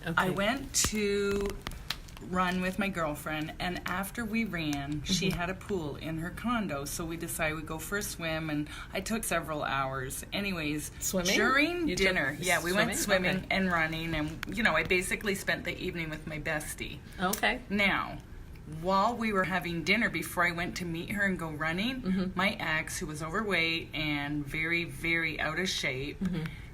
Okay. I went to run with my girlfriend, and after we ran, she had a pool in her condo, so we decided we'd go for a swim, and I took several hours. Anyways, Swimming? during You dinner, took we went swimming? swimming Okay. and running, and, I basically spent the evening with my bestie. Okay. Now, while we were having dinner, before I went to meet her and go running, my ex, who was overweight and very, very out of shape,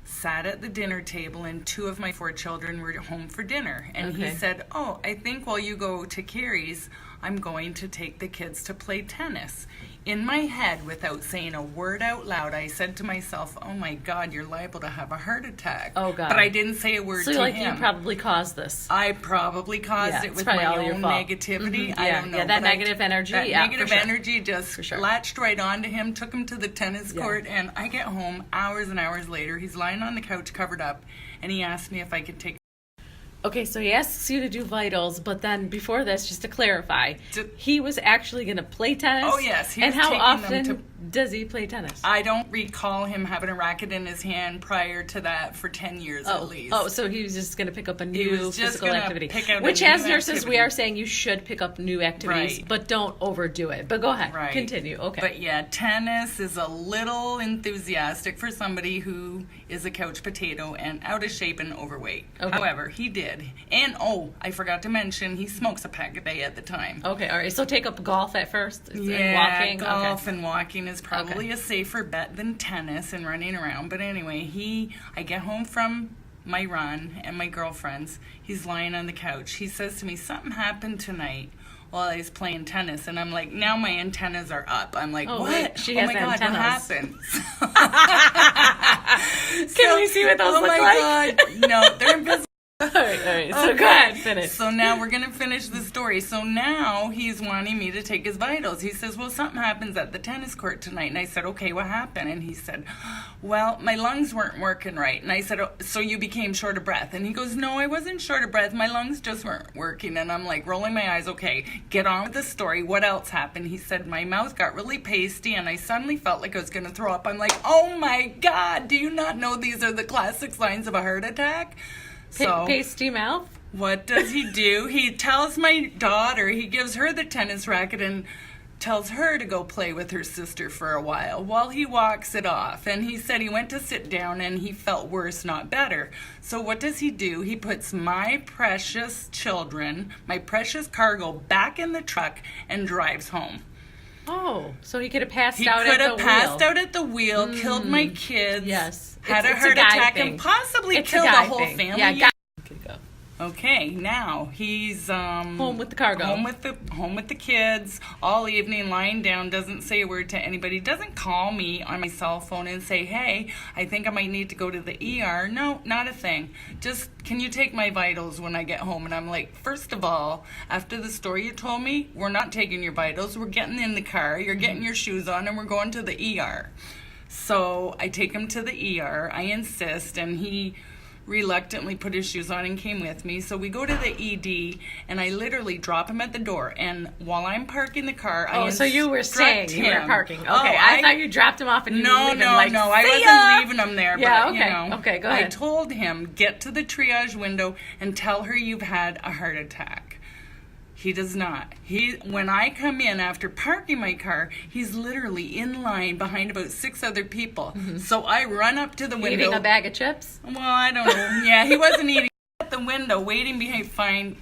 sat at the dinner table, and 2 of my 4 children were home for dinner. And he Okay. said, "Oh, I think while you go to Carrie's, I'm going to take the kids to play tennis." In my head, without saying a word out loud, I said to myself, "Oh my God, you're liable to have a heart attack." Oh, God. But I didn't say a word So to like him. you probably caused this. I probably caused Yeah, it it's with probably my all your own fault. negativity. I Yeah, don't know. yeah, that but negative energy, That yeah, for negative sure. energy just sure. latched right onto him, took him to the tennis Yeah. court, and I get home hours and hours later. He's lying on the couch covered up, and he asked me if I could take. Okay, so he asks you to do vitals, but then before this, just to clarify, D- he was actually going to play tennis? Oh, yes, he And was how taking them often to- does he play tennis? I don't recall him having a racket in his hand prior to that for 10 years at least. Oh, so he was just going to pick up a new was just physical gonna activity. pick out a Which, new as nurses, we activity. are saying you should pick up new activities, Right. but don't overdo it. But go ahead, Right. continue. Okay. But yeah, tennis is a little enthusiastic for somebody who is a couch potato and out of shape and overweight. Okay. However, he did. And I forgot to mention, he smokes a pack a day at the time. Okay, all right. So take up golf at first? And Yeah, walking? golf Okay. and walking is probably a safer bet than tennis and running around. But anyway, I get home from my run and my girlfriend's. He's lying on the couch. He says to me, "Something happened tonight while I was playing tennis." And I'm like, now my antennas are up. I'm like, Oh, what? wait, she oh has my God, antennas. what happened? Can we see what those oh look my like? God. No, they're invisible. All right. So Okay. go ahead, finish. So now we're going to finish the story. So now he's wanting me to take his vitals. He says, "Well, something happens at the tennis court tonight." And I said, "Okay, what happened?" And he said, "Well, my lungs weren't working right." And I said, "Oh, so you became short of breath?" And he goes, "No, I wasn't short of breath. My lungs just weren't working." And I'm like rolling my eyes. Okay, get on with the story. What else happened? He said, "My mouth got really pasty and I suddenly felt like I was going to throw up." I'm like, "Oh my God, do you not know these are the classic signs of a heart attack?" Pasty mouth? What does he do? He tells my daughter, he gives her the tennis racket and tells her to go play with her sister for a while he walks it off. And he said he went to sit down and he felt worse, not better. So what does he do? He puts my precious children, my precious cargo, back in the truck and drives home. Oh, so he could have passed He out could at have the passed wheel. out at the wheel, killed my kids, Yes. had a It's a heart guy attack, thing. and possibly It's a killed the guy whole thing. family. Yeah, guy. Okay, go. Okay, now he's Home with the cargo. Home with the kids all evening, lying down, doesn't say a word to anybody, doesn't call me on my cell phone and say, "Hey, I think I might need to go to the ER." No, not a thing. Just, "Can you take my vitals when I get home?" And I'm like, first of all, after the story you told me, we're not taking your vitals. We're getting in the car. You're getting your shoes on, and we're going to the ER. So I take him to the ER. I insist, and he reluctantly put his shoes on and came with me. So we go to the ED, and I literally drop him at the door. And while I'm parking the car, I So you were instruct saying you were him. parking. Okay, Oh, I thought you dropped him off and you were No, leaving no, like, no. I "See wasn't ya!" leaving him there. Yeah, but, okay. You know, Okay, go I ahead. told him, "Get to the triage window and tell her you've had a heart attack." He does not. When I come in after parking my car, he's literally in line behind about 6 other people. So I run up to the window. Eating a bag of chips? Well, I don't know. Yeah, he wasn't eating at the window, waiting behind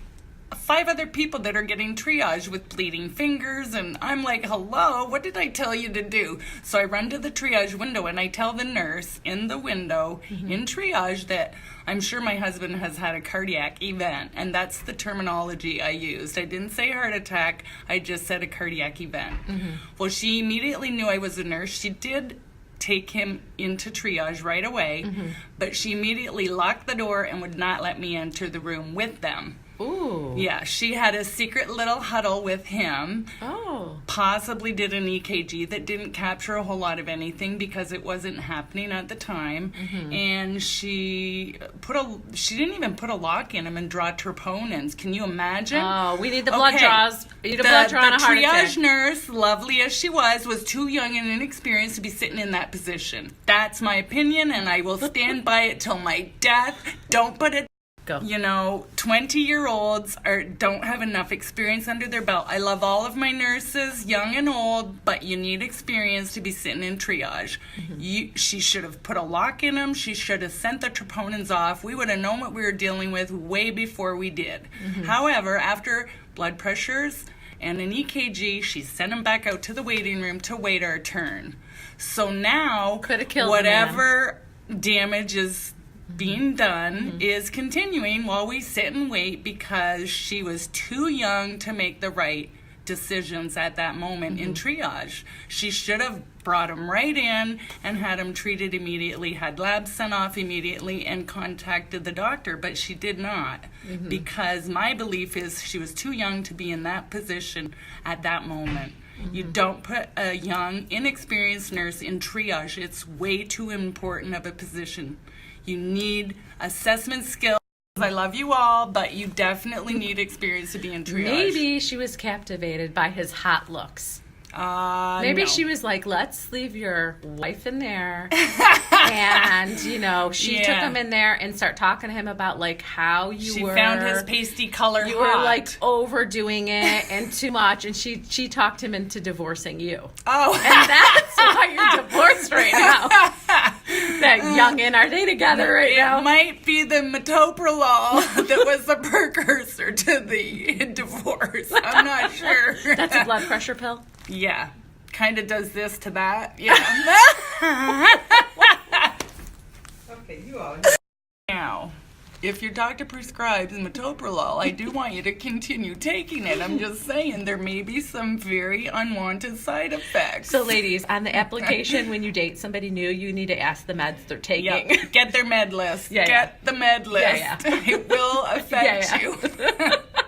5 other people that are getting triaged with bleeding fingers, and I'm like, "Hello, what did I tell you to do?" So I run to the triage window and I tell the nurse in the window in triage that I'm sure my husband has had a cardiac event, and that's the terminology I used. I didn't say heart attack, I just said a cardiac event. Well, she immediately knew I was a nurse. She did take him into triage right away, but she immediately locked the door and would not let me enter the room with them. Ooh. Yeah, she had a secret little huddle with him. Oh. Possibly did an EKG that didn't capture a whole lot of anything because it wasn't happening at the time. And she didn't even put a lock in him and draw troponins. Can you imagine? Oh, we need the blood Okay. draws. We need a blood draw on a heart attack. The triage nurse, lovely as she was too young and inexperienced to be sitting in that position. That's my opinion, and I will stand by it till my death. Don't put it Go. 20-year-olds don't have enough experience under their belt. I love all of my nurses, young and old, but you need experience to be sitting in triage. She should have put a lock in them. She should have sent the troponins off. We would have known what we were dealing with way before we did. However, after blood pressures and an EKG, she sent him back out to the waiting room to wait our turn. So now, Coulda killed whatever damage is being done is continuing while we sit and wait because she was too young to make the right decisions at that moment in triage. She should have brought him right in and had him treated immediately, had labs sent off immediately, and contacted the doctor, but she did not because my belief is she was too young to be in that position at that moment. You don't put a young, inexperienced nurse in triage. It's way too important of a position. You need assessment skills. I love you all, but you definitely need experience to be in triage. Maybe she was captivated by his hot looks. Maybe no. she was like, let's leave your wife in there. And, she took him in there and start talking to him about, like, how She found his pasty color you hot. were, like, overdoing it and too much. And she talked him into divorcing you. Oh. And that's why you're divorced right now. That youngin', are they together right now? It might be the metoprolol that was the precursor to the divorce. I'm not sure. That's a blood pressure pill? Yeah. Kind of does this to that. Yeah. Okay, you all. Now, if your doctor prescribes metoprolol, I do want you to continue taking it. I'm just saying there may be some very unwanted side effects. So, ladies, on the application, when you date somebody new, you need to ask the meds they're taking. Yep. Get their med list. Yeah, Get the med list. Yeah. It will affect you.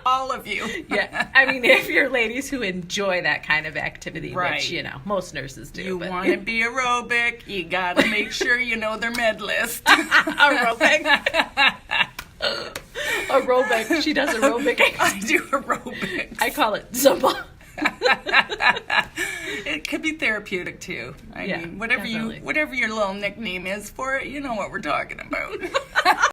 All of you. Yeah, I mean, if you're ladies who enjoy that kind of activity, Right. which, most nurses do. You but want to be aerobic, you got to make sure you know their med list. aerobic. Aerobic. She does aerobic. I do aerobics. I call it Zumba. It could be therapeutic too. I Yeah, mean, definitely. whatever your little nickname is for it, you know what we're talking about.